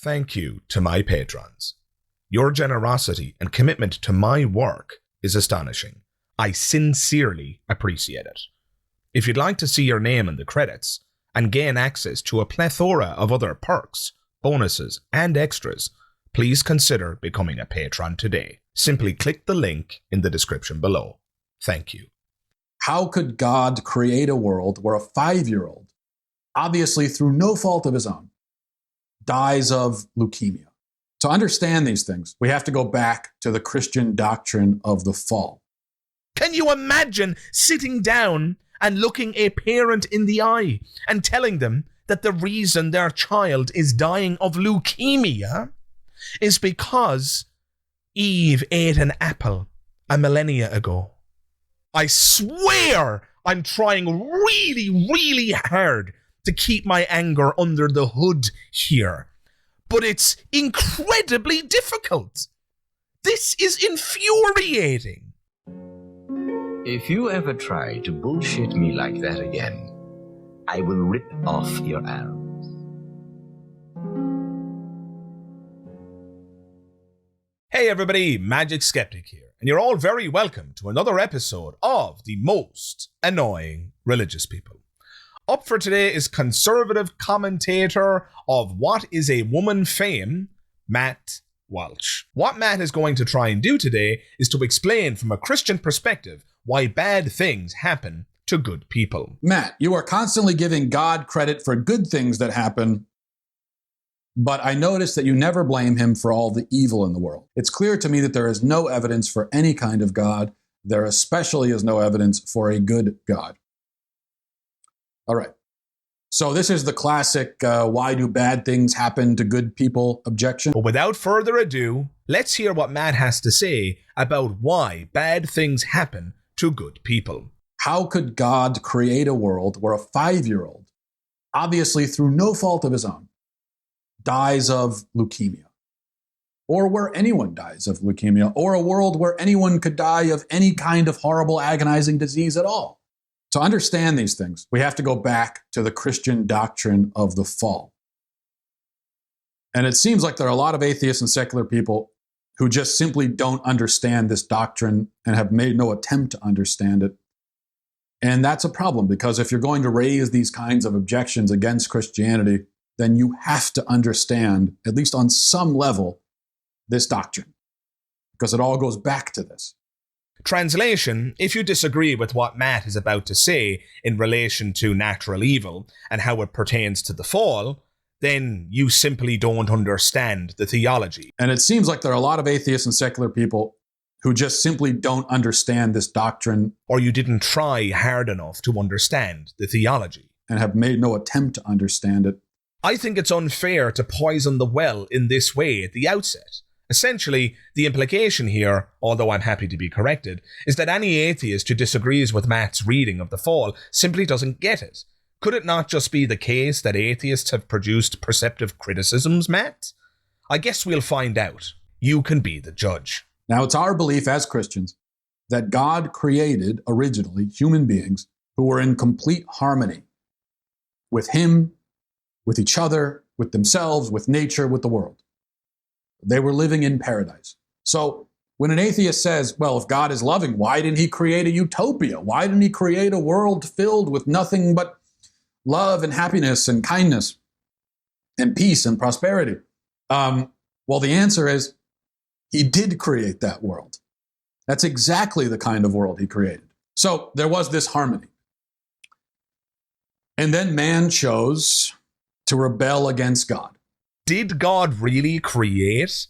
Thank you to my patrons. Your generosity and commitment to my work is astonishing. I sincerely appreciate it. If you'd like to see your name in the credits and gain access to a plethora of other perks, bonuses, and extras, please consider becoming a patron today. Simply click the link in the description below. Thank you. How could God create a world where a 5-year-old, obviously through no fault of his own, dies of leukemia? To understand these things, we have to go back to the Christian doctrine of the fall. Can you imagine sitting down and looking a parent in the eye and telling them that the reason their child is dying of leukemia is because Eve ate an apple a millennia ago? I swear I'm trying really, really hard to keep my anger under the hood here, but it's incredibly difficult. This is infuriating. If you ever try to bullshit me like that again, I will rip off your arms. Hey everybody, Magic Skeptic here, and you're all very welcome to another episode of The Most Annoying Religious People. Up for today is conservative commentator of What is a Woman fame, Matt Walsh. What Matt is going to try and do today is to explain from a Christian perspective why bad things happen to good people. Matt, you are constantly giving God credit for good things that happen, but I notice that you never blame him for all the evil in the world. It's clear to me that there is no evidence for any kind of God. There especially is no evidence for a good God. All right. So this is the classic, why do bad things happen to good people objection. But without further ado, let's hear what Matt has to say about why bad things happen to good people. How could God create a world where a 5-year-old, obviously through no fault of his own, dies of leukemia? Or where anyone dies of leukemia? Or a world where anyone could die of any kind of horrible, agonizing disease at all? To understand these things, we have to go back to the Christian doctrine of the fall. And it seems like there are a lot of atheists and secular people who just simply don't understand this doctrine and have made no attempt to understand it. And that's a problem, because if you're going to raise these kinds of objections against Christianity, then you have to understand, at least on some level, this doctrine, because it all goes back to this. Translation: if you disagree with what Matt is about to say in relation to natural evil and how it pertains to the fall, then you simply don't understand the theology. And it seems like there are a lot of atheists and secular people who just simply don't understand this doctrine. Or you didn't try hard enough to understand the theology. And have made no attempt to understand it. I think it's unfair to poison the well in this way at the outset. Essentially, the implication here, although I'm happy to be corrected, is that any atheist who disagrees with Matt's reading of the fall simply doesn't get it. Could it not just be the case that atheists have produced perceptive criticisms, Matt? I guess we'll find out. You can be the judge. Now, it's our belief as Christians that God created originally human beings who were in complete harmony with him, with each other, with themselves, with nature, with the world. They were living in paradise. So when an atheist says, well, if God is loving, why didn't he create a utopia? Why didn't he create a world filled with nothing but love and happiness and kindness and peace and prosperity? Well, the answer is he did create that world. That's exactly the kind of world he created. So there was this harmony. And then man chose to rebel against God. Did God really create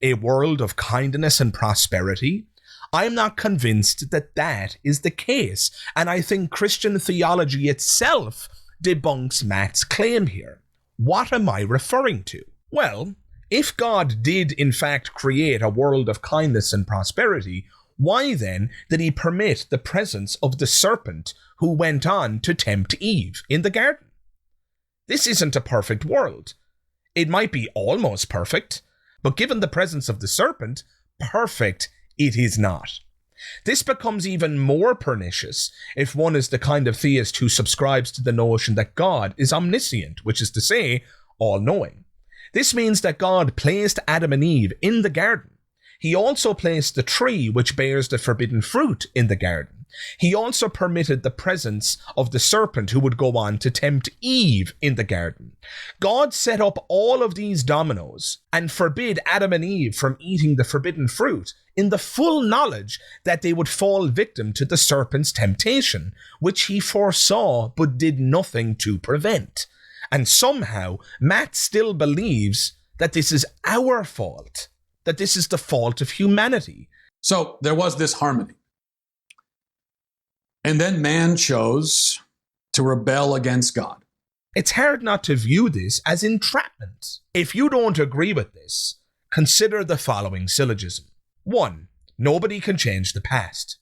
a world of kindness and prosperity? I'm not convinced that that is the case, and I think Christian theology itself debunks Matt's claim here. What am I referring to? Well, if God did in fact create a world of kindness and prosperity, why then did he permit the presence of the serpent who went on to tempt Eve in the garden? This isn't a perfect world. It might be almost perfect, but given the presence of the serpent, perfect it is not. This becomes even more pernicious if one is the kind of theist who subscribes to the notion that God is omniscient, which is to say, all-knowing. This means that God placed Adam and Eve in the garden. He also placed the tree which bears the forbidden fruit in the garden. He also permitted the presence of the serpent who would go on to tempt Eve in the garden. God set up all of these dominoes and forbid Adam and Eve from eating the forbidden fruit in the full knowledge that they would fall victim to the serpent's temptation, which he foresaw but did nothing to prevent. And somehow, Matt still believes that this is our fault, that this is the fault of humanity. So there was this harmony. And then man chose to rebel against God. It's hard not to view this as entrapment. If you don't agree with this, consider the following syllogism. 1. Nobody can change the past.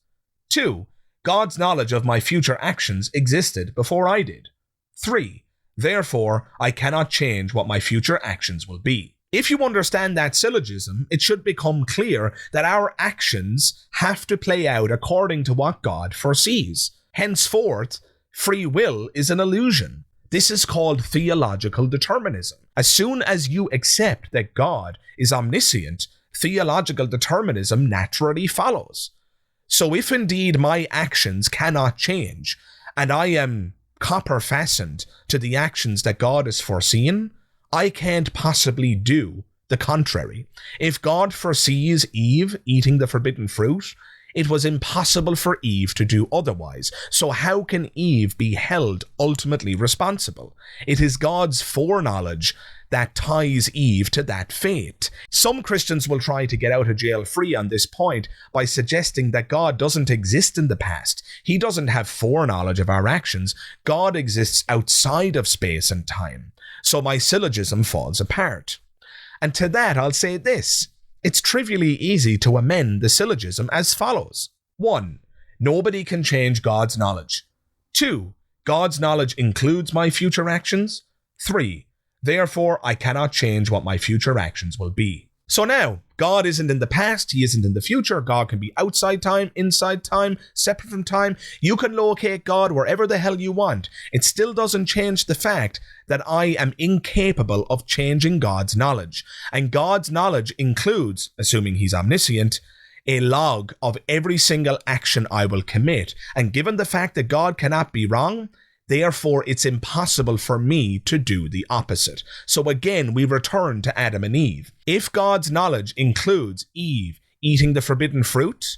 2. God's knowledge of my future actions existed before I did. 3. Therefore, I cannot change what my future actions will be. If you understand that syllogism, it should become clear that our actions have to play out according to what God foresees. Henceforth, free will is an illusion. This is called theological determinism. As soon as you accept that God is omniscient, theological determinism naturally follows. So if indeed my actions cannot change, and I am copper fastened to the actions that God has foreseen, I can't possibly do the contrary. If God foresees Eve eating the forbidden fruit, it was impossible for Eve to do otherwise. So how can Eve be held ultimately responsible? It is God's foreknowledge that ties Eve to that fate. Some Christians will try to get out of jail free on this point by suggesting that God doesn't exist in the past. He doesn't have foreknowledge of our actions. God exists outside of space and time. So my syllogism falls apart. And to that I'll say this. It's trivially easy to amend the syllogism as follows. 1. Nobody can change God's knowledge. 2. God's knowledge includes my future actions. 3. Therefore, I cannot change what my future actions will be. So now, God isn't in the past, he isn't in the future. God can be outside time, inside time, separate from time. You can locate God wherever the hell you want. It still doesn't change the fact that I am incapable of changing God's knowledge. And God's knowledge includes, assuming he's omniscient, a log of every single action I will commit. And given the fact that God cannot be wrong, therefore, it's impossible for me to do the opposite. So again, we return to Adam and Eve. If God's knowledge includes Eve eating the forbidden fruit,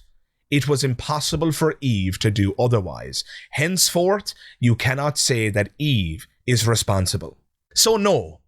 it was impossible for Eve to do otherwise. Henceforth, you cannot say that Eve is responsible. So no,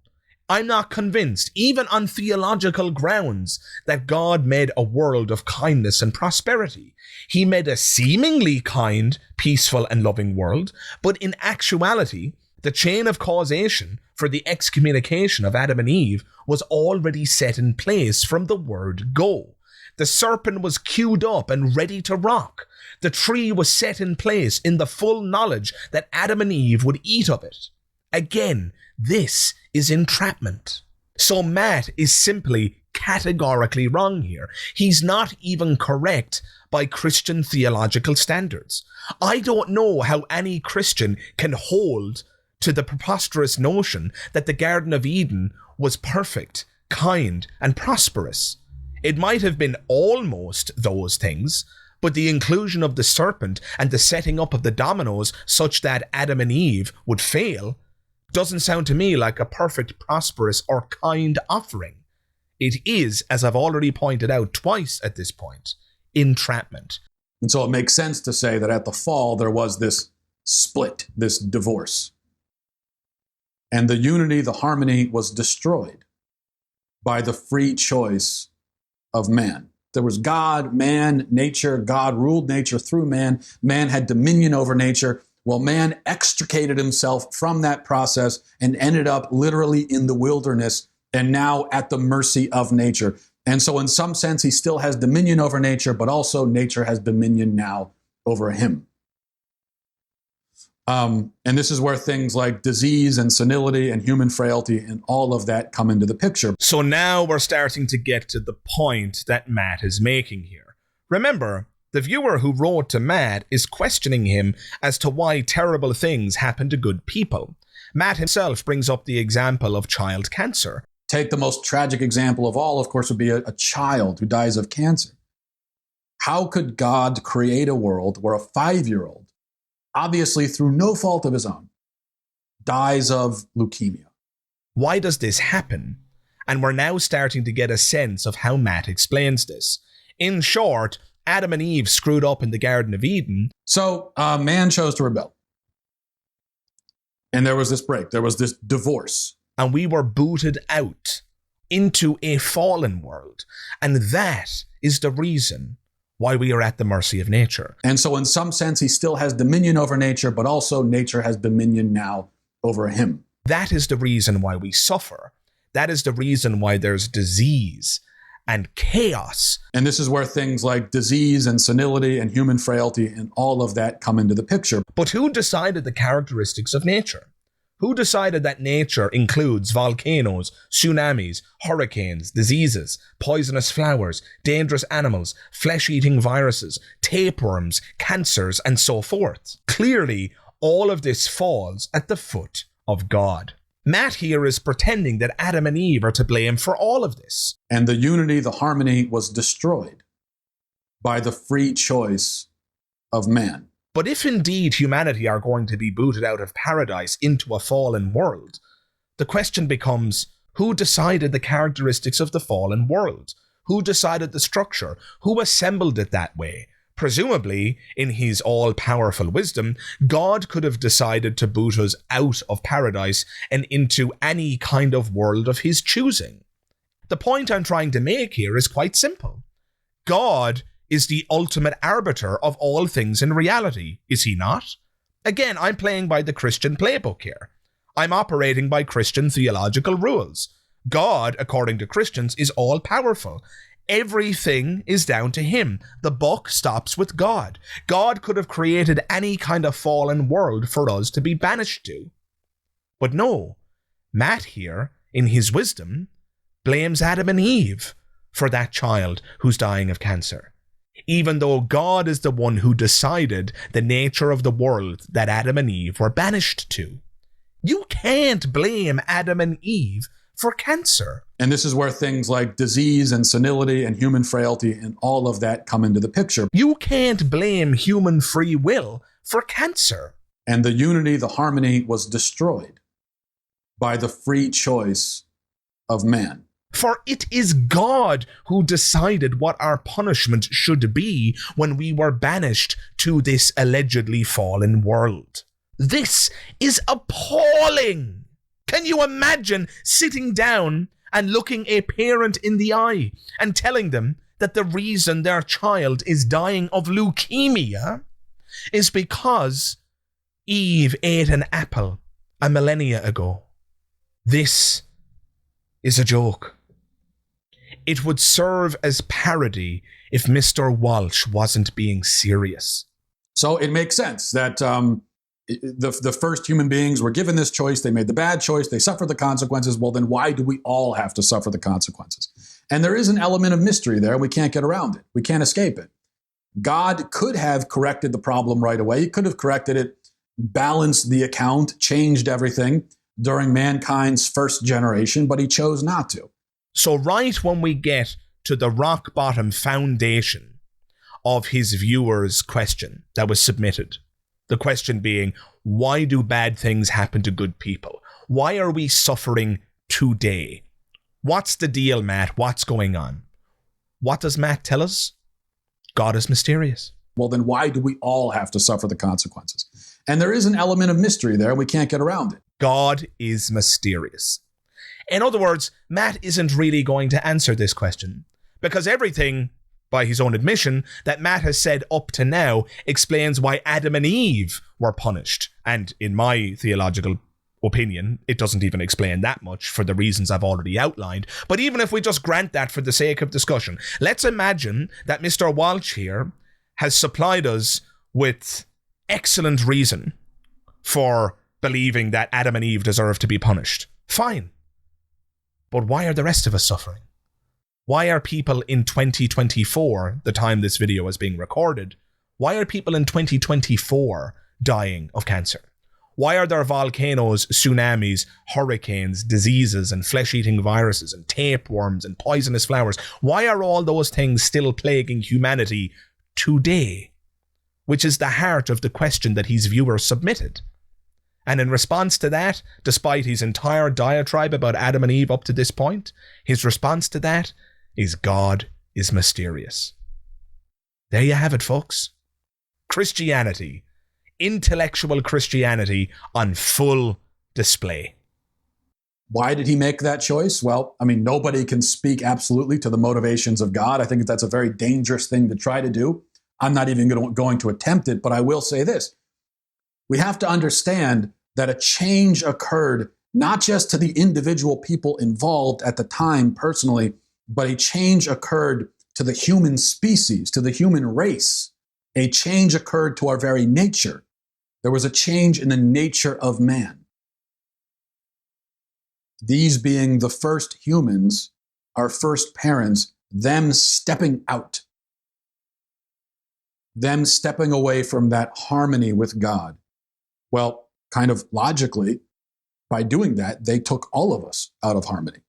I'm not convinced, even on theological grounds, that God made a world of kindness and prosperity. He made a seemingly kind, peaceful, and loving world, but in actuality, the chain of causation for the excommunication of Adam and Eve was already set in place from the word go. The serpent was queued up and ready to rock. The tree was set in place in the full knowledge that Adam and Eve would eat of it. Again, this is entrapment. So Matt is simply categorically wrong here. He's not even correct by Christian theological standards. I don't know how any Christian can hold to the preposterous notion that the Garden of Eden was perfect, kind, and prosperous. It might have been almost those things, but the inclusion of the serpent and the setting up of the dominoes such that Adam and Eve would fail doesn't sound to me like a perfect, prosperous, or kind offering. It is, as I've already pointed out twice at this point, entrapment. And so it makes sense to say that at the fall, there was this split, this divorce. And the unity, the harmony was destroyed by the free choice of man. There was God, man, nature. God ruled nature through man. Man had dominion over nature. Well, man extricated himself from that process and ended up literally in the wilderness and now at the mercy of nature. And so in some sense, he still has dominion over nature, but also nature has dominion now over him. And this is where things like disease and senility and human frailty and all of that come into the picture. So now we're starting to get to the point that Matt is making here. Remember, the viewer who wrote to Matt is questioning him as to why terrible things happen to good people. Matt himself brings up the example of child cancer. Take the most tragic example of all, of course, would be a child who dies of cancer. How could God create a world where a 5-year-old, obviously through no fault of his own, dies of leukemia? Why does this happen? And we're now starting to get a sense of how Matt explains this. In short, Adam and Eve screwed up in the Garden of Eden. So man chose to rebel. And there was this break. There was this divorce. And we were booted out into a fallen world. And that is the reason why we are at the mercy of nature. And so in some sense, he still has dominion over nature, but also nature has dominion now over him. That is the reason why we suffer. That is the reason why there's disease and chaos. And this is where things like disease and senility and human frailty and all of that come into the picture. But who decided the characteristics of nature? Who decided that nature includes volcanoes, tsunamis, hurricanes, diseases, poisonous flowers, dangerous animals, flesh-eating viruses, tapeworms, cancers, and so forth? Clearly, all of this falls at the foot of God. Matt here is pretending that Adam and Eve are to blame for all of this. And the unity, the harmony was destroyed by the free choice of man. But if indeed humanity are going to be booted out of paradise into a fallen world, the question becomes, who decided the characteristics of the fallen world? Who decided the structure? Who assembled it that way? Presumably, in his all-powerful wisdom, God could have decided to boot us out of paradise and into any kind of world of his choosing. The point I'm trying to make here is quite simple. God is the ultimate arbiter of all things in reality, is he not? Again, I'm playing by the Christian playbook here. I'm operating by Christian theological rules. God, according to Christians, is all-powerful. Everything is down to him. The buck stops with God. God could have created any kind of fallen world for us to be banished to. But no, Matt here, in his wisdom, blames Adam and Eve for that child who's dying of cancer, even though God is the one who decided the nature of the world that Adam and Eve were banished to. You can't blame Adam and Eve for cancer. And this is where things like disease and senility and human frailty and all of that come into the picture. You can't blame human free will for cancer. And the unity, the harmony was destroyed by the free choice of man. For it is God who decided what our punishment should be when we were banished to this allegedly fallen world. This is appalling. Can you imagine sitting down and looking a parent in the eye and telling them that the reason their child is dying of leukemia is because Eve ate an apple a millennia ago? This is a joke. It would serve as parody if Mr. Walsh wasn't being serious. So it makes sense that the first human beings were given this choice. They made the bad choice. They suffered the consequences. Well, then why do we all have to suffer the consequences? And there is an element of mystery there. We can't get around it. We can't escape it. God could have corrected the problem right away. He could have corrected it, balanced the account, changed everything during mankind's first generation, but he chose not to. So right when we get to the rock bottom foundation of his viewer's question that was submitted, the question being, why do bad things happen to good people? Why are we suffering today? What's the deal, Matt? What's going on? What does Matt tell us? God is mysterious. Well, then why do we all have to suffer the consequences? And there is an element of mystery there. We can't get around it. God is mysterious. In other words, Matt isn't really going to answer this question because everything, by his own admission, that Matt has said up to now explains why Adam and Eve were punished. And in my theological opinion, it doesn't even explain that much for the reasons I've already outlined. But even if we just grant that for the sake of discussion, let's imagine that Mr. Walsh here has supplied us with excellent reason for believing that Adam and Eve deserve to be punished. Fine. But why are the rest of us suffering? Why are people in 2024, the time this video is being recorded, why are people in 2024 dying of cancer? Why are there volcanoes, tsunamis, hurricanes, diseases, and flesh-eating viruses, and tapeworms, and poisonous flowers? Why are all those things still plaguing humanity today? Which is the heart of the question that his viewers submitted. And in response to that, despite his entire diatribe about Adam and Eve up to this point, his response to that is God is mysterious. There you have it, folks. Christianity. Intellectual Christianity on full display. Why did he make that choice? Well, I mean, nobody can speak absolutely to the motivations of God. I think that's a very dangerous thing to try to do. I'm not even going to attempt it, but I will say this. We have to understand that a change occurred not just to the individual people involved at the time personally, but a change occurred to the human species, to the human race. A change occurred to our very nature. There was a change in the nature of man. These being the first humans, our first parents, them stepping out, them stepping away from that harmony with God. Well, kind of logically, by doing that, they took all of us out of harmony.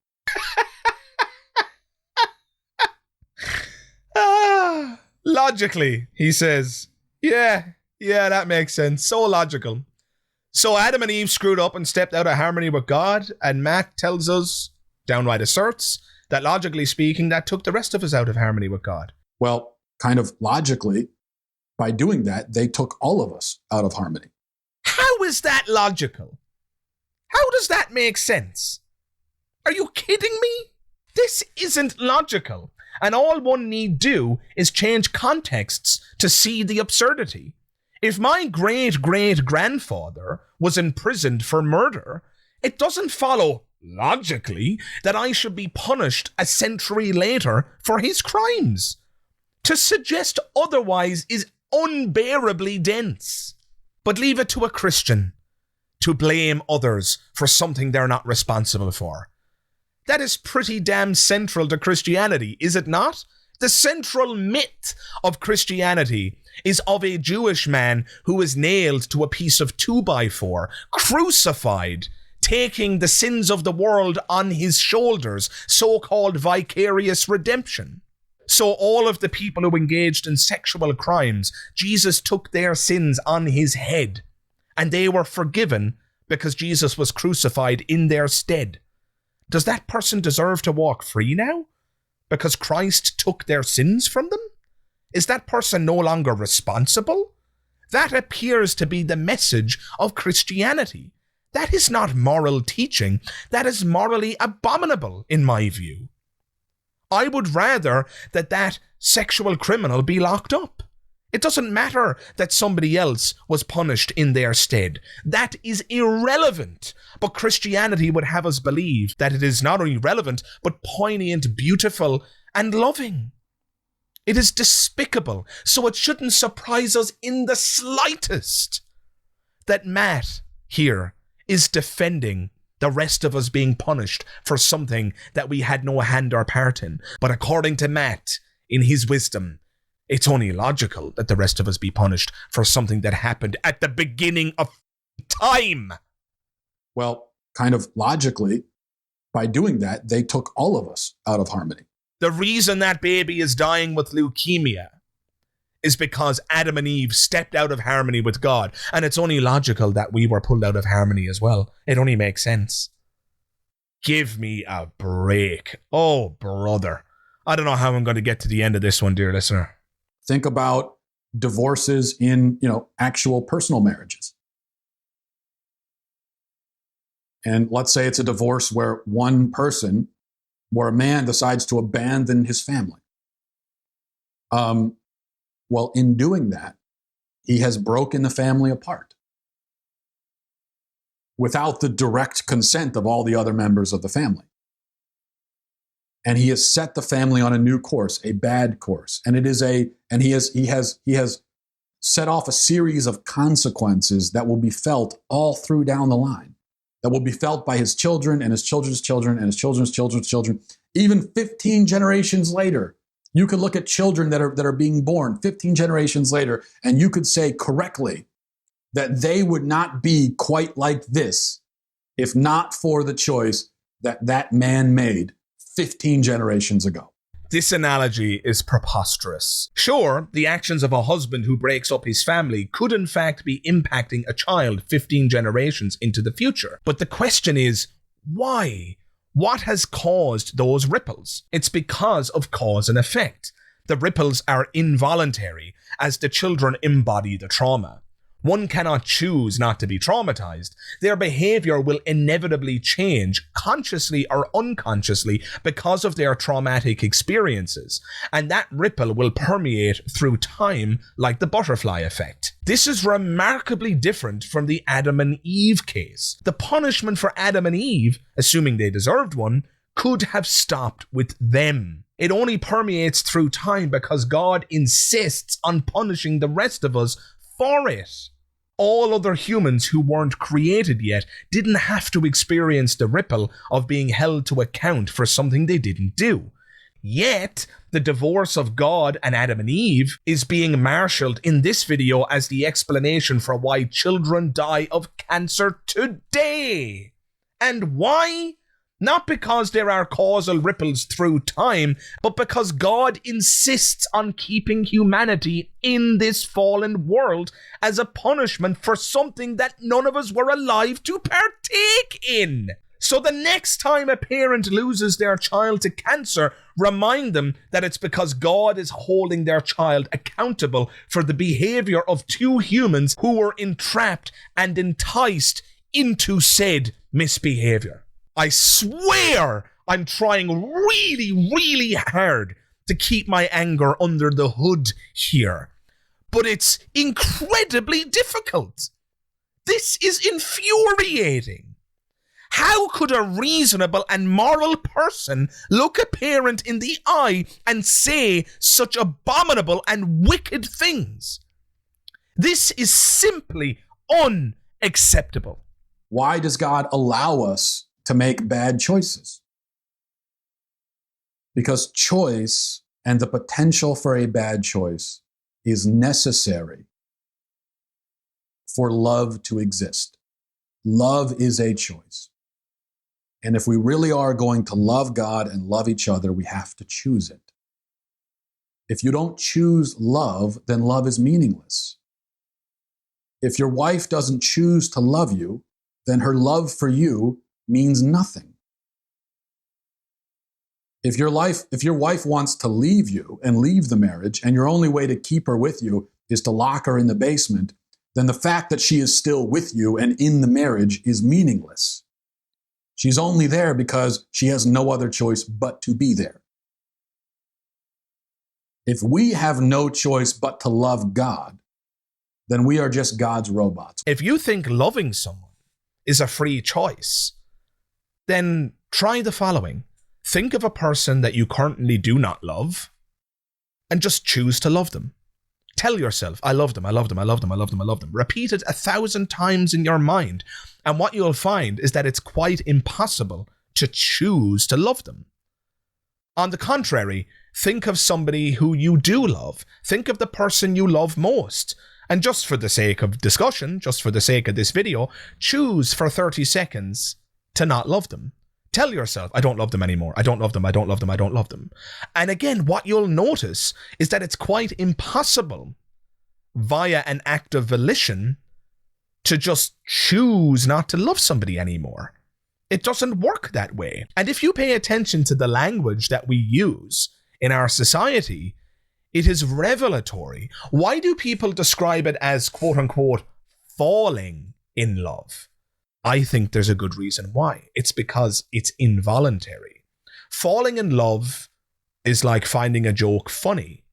Logically, he says. Yeah, that makes sense. So logical. So Adam and Eve screwed up and stepped out of harmony with God, and Matt tells us, downright asserts, that logically speaking, that took the rest of us out of harmony with God. Well, kind of logically, by doing that, they took all of us out of harmony. How is that logical? How does that make sense? Are you kidding me? This isn't logical. And all one need do is change contexts to see the absurdity. If my great-great-grandfather was imprisoned for murder, it doesn't follow, logically, that I should be punished a century later for his crimes. To suggest otherwise is unbearably dense. But leave it to a Christian to blame others for something they're not responsible for. That is pretty damn central to Christianity, is it not? The central myth of Christianity is of a Jewish man who is nailed to a piece of 2x4, crucified, taking the sins of the world on his shoulders, so-called vicarious redemption. So all of the people who engaged in sexual crimes, Jesus took their sins on his head, and they were forgiven because Jesus was crucified in their stead. Does that person deserve to walk free now? Because Christ took their sins from them? Is that person no longer responsible? That appears to be the message of Christianity. That is not moral teaching. That is morally abominable, in my view. I would rather that sexual criminal be locked up. It doesn't matter that somebody else was punished in their stead. That is irrelevant. But Christianity would have us believe that it is not only relevant, but poignant, beautiful, and loving. It is despicable, so it shouldn't surprise us in the slightest that Matt here is defending the rest of us being punished for something that we had no hand or part in. But according to Matt, in his wisdom, it's only logical that the rest of us be punished for something that happened at the beginning of time. Well, kind of logically, by doing that, they took all of us out of harmony. The reason that baby is dying with leukemia is because Adam and Eve stepped out of harmony with God. And it's only logical that we were pulled out of harmony as well. It only makes sense. Give me a break. Oh, brother. I don't know how I'm going to get to the end of this one, dear listener. Think about divorces in, actual personal marriages. And let's say it's a divorce where a man decides to abandon his family. Well, in doing that, he has broken the family apart without the direct consent of all the other members of the family. And he has set the family on a new course, a bad course. And he has set off a series of consequences that will be felt all through down the line, that will be felt by his children and his children's children and his children's children's children, even 15 generations later. You could look at children that are being born 15 generations later, and you could say correctly that they would not be quite like this if not for the choice that that man made 15 generations ago. This analogy is preposterous. Sure, the actions of a husband who breaks up his family could in fact be impacting a child 15 generations into the future. But the question is, why? What has caused those ripples? It's because of cause and effect. The ripples are involuntary, as the children embody the trauma. One cannot choose not to be traumatized. Their behavior will inevitably change, consciously or unconsciously, because of their traumatic experiences. And that ripple will permeate through time like the butterfly effect. This is remarkably different from the Adam and Eve case. The punishment for Adam and Eve, assuming they deserved one, could have stopped with them. It only permeates through time because God insists on punishing the rest of us for it. All other humans who weren't created yet didn't have to experience the ripple of being held to account for something they didn't do. Yet, the divorce of God and Adam and Eve is being marshaled in this video as the explanation for why children die of cancer today. And why? Not because there are causal ripples through time, but because God insists on keeping humanity in this fallen world as a punishment for something that none of us were alive to partake in. So the next time a parent loses their child to cancer, remind them that it's because God is holding their child accountable for the behavior of two humans who were entrapped and enticed into said misbehavior. I swear I'm trying really, really hard to keep my anger under the hood here. But it's incredibly difficult. This is infuriating. How could a reasonable and moral person look a parent in the eye and say such abominable and wicked things? This is simply unacceptable. Why does God allow us to make bad choices? Because choice and the potential for a bad choice is necessary for love to exist. Love is a choice. And if we really are going to love God and love each other, we have to choose it. If you don't choose love, then love is meaningless. If your wife doesn't choose to love you, then her love for you means nothing. If your wife wants to leave you and leave the marriage, and your only way to keep her with you is to lock her in the basement, then the fact that she is still with you and in the marriage is meaningless. She's only there because she has no other choice but to be there. If we have no choice but to love God, then we are just God's robots. If you think loving someone is a free choice, then try the following. Think of a person that you currently do not love and just choose to love them. Tell yourself, I love them, I love them, I love them, I love them, I love them. Repeat it 1,000 times in your mind. And what you'll find is that it's quite impossible to choose to love them. On the contrary, think of somebody who you do love. Think of the person you love most. And just for the sake of discussion, just for the sake of this video, choose for 30 seconds to not love them. Tell yourself, I don't love them anymore. I don't love them. I don't love them. I don't love them. And again, what you'll notice is that it's quite impossible via an act of volition to just choose not to love somebody anymore. It doesn't work that way. And if you pay attention to the language that we use in our society, it is revelatory. Why do people describe it as quote unquote falling in love? I think there's a good reason why. It's because it's involuntary. Falling in love is like finding a joke funny.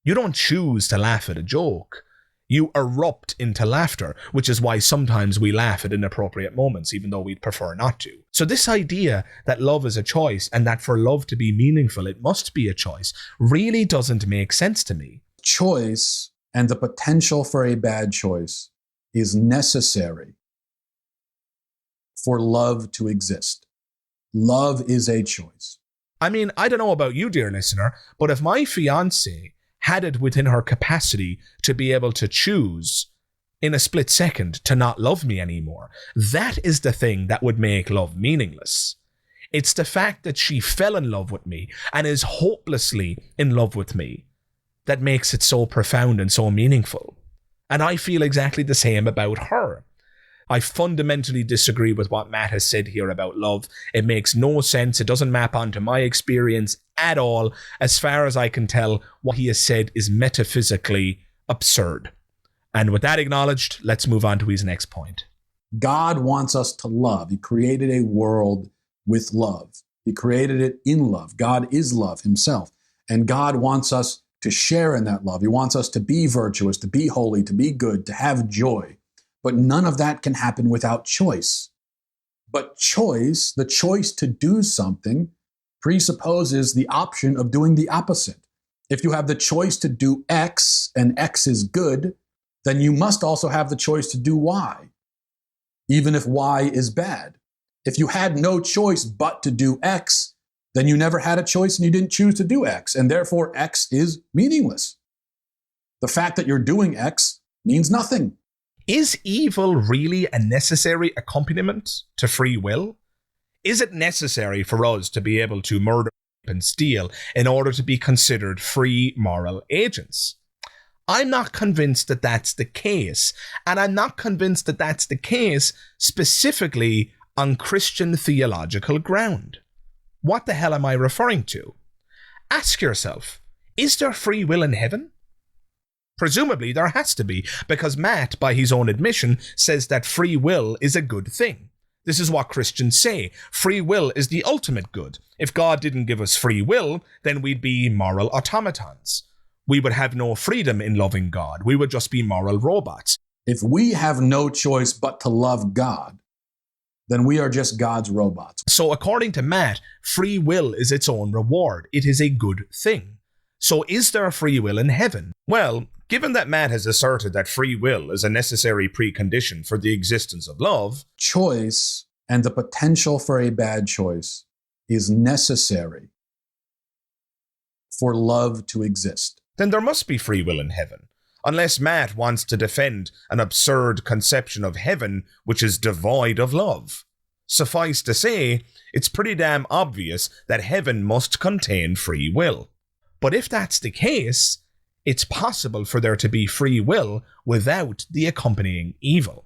You don't choose to laugh at a joke. You erupt into laughter, which is why sometimes we laugh at inappropriate moments, even though we'd prefer not to. So this idea that love is a choice and that for love to be meaningful, it must be a choice, really doesn't make sense to me. Choice and the potential for a bad choice is necessary for love to exist. Love is a choice. I mean, I don't know about you, dear listener, but if my fiancée had it within her capacity to be able to choose in a split second to not love me anymore. That is the thing that would make love meaningless. It's the fact that she fell in love with me and is hopelessly in love with me that makes it so profound and so meaningful. And I feel exactly the same about her. I fundamentally disagree with what Matt has said here about love. It makes no sense. It doesn't map onto my experience at all. As far as I can tell, what he has said is metaphysically absurd. And with that acknowledged, let's move on to his next point. God wants us to love. He created a world with love. He created it in love. God is love himself. And God wants us to share in that love. He wants us to be virtuous, to be holy, to be good, to have joy. But none of that can happen without choice. But choice, the choice to do something, presupposes the option of doing the opposite. If you have the choice to do X and X is good, then you must also have the choice to do Y, even if Y is bad. If you had no choice but to do X, then you never had a choice and you didn't choose to do X, and therefore X is meaningless. The fact that you're doing X means nothing. Is evil really a necessary accompaniment to free will? Is it necessary for us to be able to murder and steal in order to be considered free moral agents? I'm not convinced that that's the case, and I'm not convinced that that's the case specifically on Christian theological ground. What the hell am I referring to? Ask yourself, is there free will in heaven? Presumably there has to be, because Matt, by his own admission, says that free will is a good thing. This is what Christians say. Free will is the ultimate good. If God didn't give us free will, then we'd be moral automatons. We would have no freedom in loving God. We would just be moral robots. If we have no choice but to love God, then we are just God's robots. So according to Matt, free will is its own reward. It is a good thing. So is there free will in heaven? Well, given that Matt has asserted that free will is a necessary precondition for the existence of love, choice and the potential for a bad choice is necessary for love to exist. Then there must be free will in heaven, unless Matt wants to defend an absurd conception of heaven which is devoid of love. Suffice to say, it's pretty damn obvious that heaven must contain free will. But if that's the case, it's possible for there to be free will without the accompanying evil.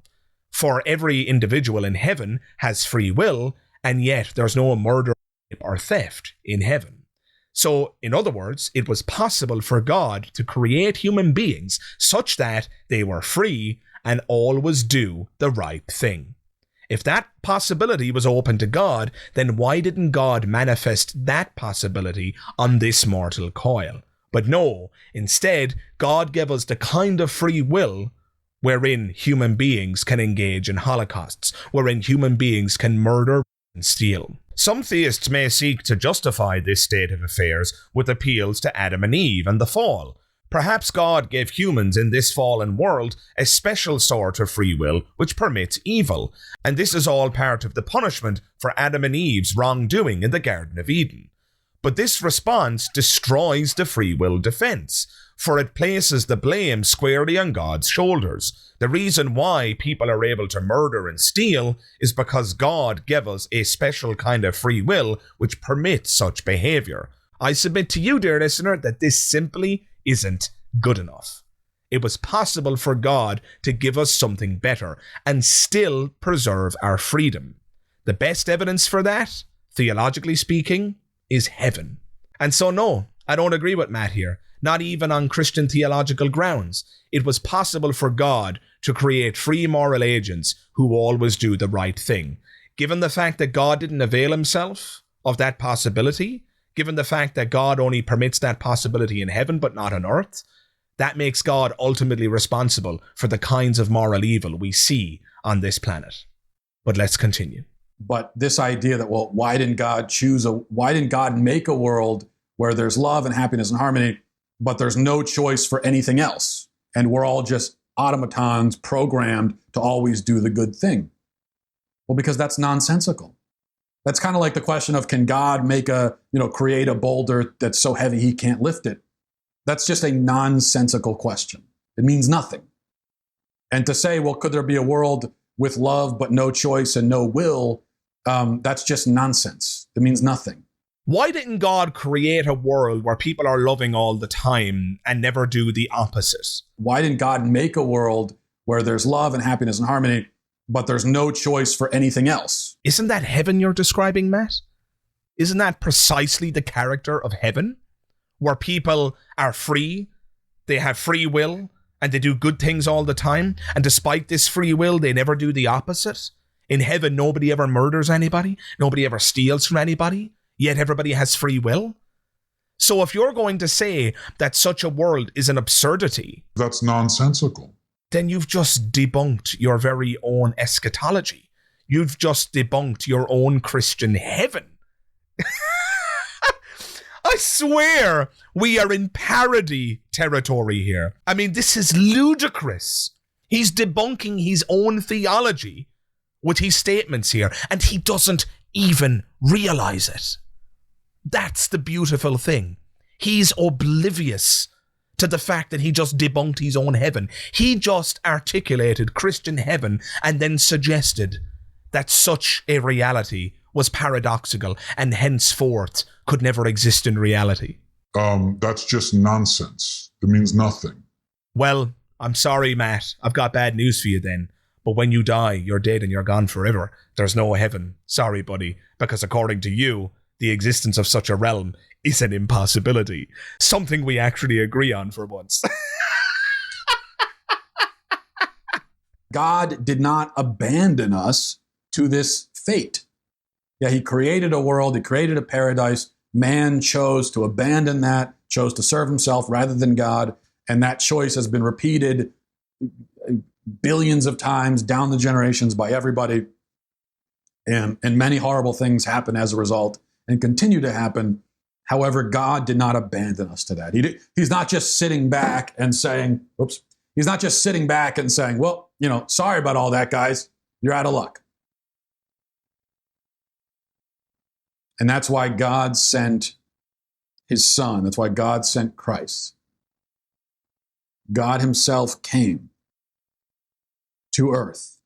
For every individual in heaven has free will, and yet there's no murder or theft in heaven. So, in other words, it was possible for God to create human beings such that they were free and always do the right thing. If that possibility was open to God, then why didn't God manifest that possibility on this mortal coil? But no, instead, God gave us the kind of free will wherein human beings can engage in holocausts, wherein human beings can murder and steal. Some theists may seek to justify this state of affairs with appeals to Adam and Eve and the fall. Perhaps God gave humans in this fallen world a special sort of free will which permits evil, and this is all part of the punishment for Adam and Eve's wrongdoing in the Garden of Eden. But this response destroys the free will defense, for it places the blame squarely on God's shoulders. The reason why people are able to murder and steal is because God gave us a special kind of free will which permits such behavior. I submit to you, dear listener, that this simply isn't good enough. It was possible for God to give us something better and still preserve our freedom. The best evidence for that, theologically speaking, is heaven. And so no, I don't agree with Matt here, not even on Christian theological grounds. It was possible for God to create free moral agents who always do the right thing. Given the fact that God didn't avail himself of that possibility, given the fact that God only permits that possibility in heaven but not on earth, that makes God ultimately responsible for the kinds of moral evil we see on this planet. But let's continue. But this idea that, well, why didn't God make a world where there's love and happiness and harmony, but there's no choice for anything else? And we're all just automatons programmed to always do the good thing. Well, because that's nonsensical. That's kind of like the question of, can God create a boulder that's so heavy he can't lift it? That's just a nonsensical question. It means nothing. And to say, well, could there be a world with love but no choice and no will? That's just nonsense. It means nothing. Why didn't God create a world where people are loving all the time and never do the opposite? Why didn't God make a world where there's love and happiness and harmony, but there's no choice for anything else? Isn't that heaven you're describing, Matt? Isn't that precisely the character of heaven? Where people are free, they have free will, and they do good things all the time, and despite this free will, they never do the opposite? In heaven, nobody ever murders anybody, nobody ever steals from anybody, yet everybody has free will? So if you're going to say that such a world is an absurdity, that's nonsensical. Then you've just debunked your very own eschatology. You've just debunked your own Christian heaven. I swear we are in parody territory here. I mean, this is ludicrous. He's debunking his own theology with his statements here, and he doesn't even realize it. That's the beautiful thing. He's oblivious to the fact that he just debunked his own heaven. He just articulated Christian heaven and then suggested that such a reality was paradoxical and henceforth could never exist in reality. That's just nonsense. It means nothing. Well, I'm sorry, Matt. I've got bad news for you then. But when you die, you're dead and you're gone forever. There's no heaven. Sorry, buddy. Because according to you, the existence of such a realm is an impossibility. Something we actually agree on for once. God did not abandon us to this fate. Yeah, he created a world, he created a paradise. Man chose to abandon that, chose to serve himself rather than God. And that choice has been repeated billions of times down the generations by everybody. And many horrible things happen as a result and continue to happen. However, God did not abandon us to that. He's not just sitting back and saying, he's not just sitting back and saying, well, sorry about all that, guys. You're out of luck. And that's why God sent his son. That's why God sent Christ. God himself came to earth,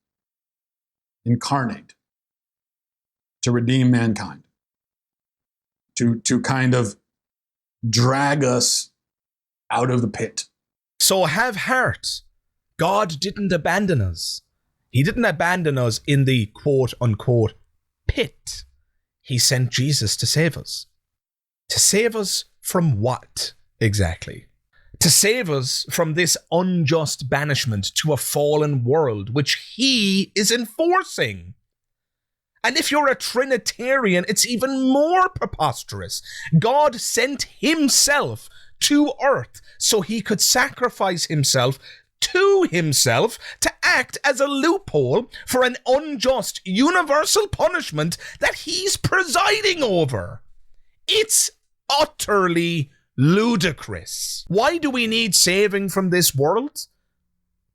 incarnate, to redeem mankind, to kind of drag us out of the pit. So have heart. God didn't abandon us. He didn't abandon us in the quote-unquote pit. He sent Jesus to save us. To save us from what, exactly? To save us from this unjust banishment to a fallen world, which he is enforcing. And if you're a Trinitarian, it's even more preposterous. God sent himself to earth so he could sacrifice himself to himself to act as a loophole for an unjust universal punishment that he's presiding over. It's utterly ludicrous. Why do we need saving from this world?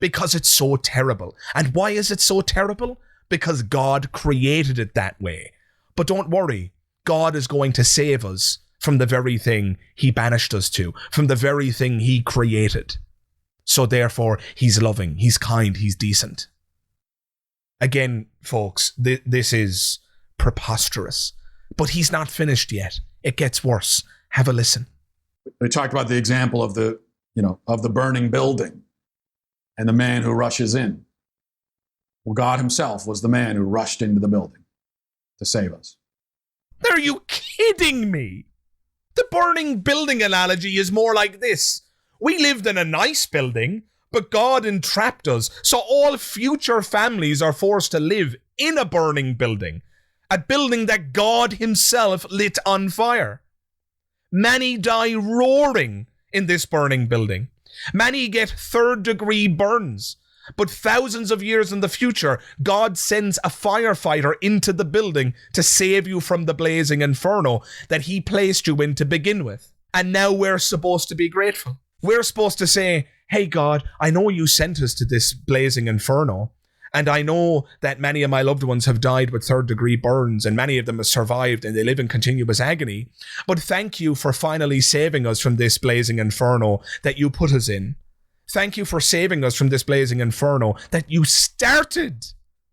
Because it's so terrible. And why is it so terrible? Because God created it that way. But don't worry, God is going to save us from the very thing he banished us to, from the very thing he created. So therefore, he's loving, he's kind, he's decent. Again, folks, this is preposterous. But he's not finished yet. It gets worse. Have a listen. We talked about the example of the burning building and the man who rushes in. Well, God himself was the man who rushed into the building to save us. Are you kidding me? The burning building analogy is more like this. We lived in a nice building, but God entrapped us, so all future families are forced to live in a burning building, a building that God himself lit on fire. Many die roaring in this burning building. Many get third-degree burns. But thousands of years in the future, God sends a firefighter into the building to save you from the blazing inferno that he placed you in to begin with. And now we're supposed to be grateful. We're supposed to say, hey God, I know you sent us to this blazing inferno, and I know that many of my loved ones have died with third-degree burns, and many of them have survived and they live in continuous agony. But thank you for finally saving us from this blazing inferno that you put us in. Thank you for saving us from this blazing inferno that you started.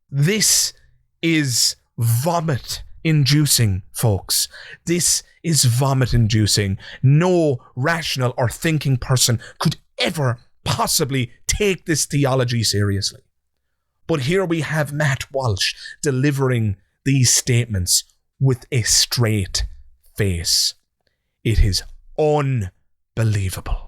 This is vomit-inducing, folks. This is vomit-inducing. No rational or thinking person could ever possibly take this theology seriously. But here we have Matt Walsh delivering these statements with a straight face. It is unbelievable.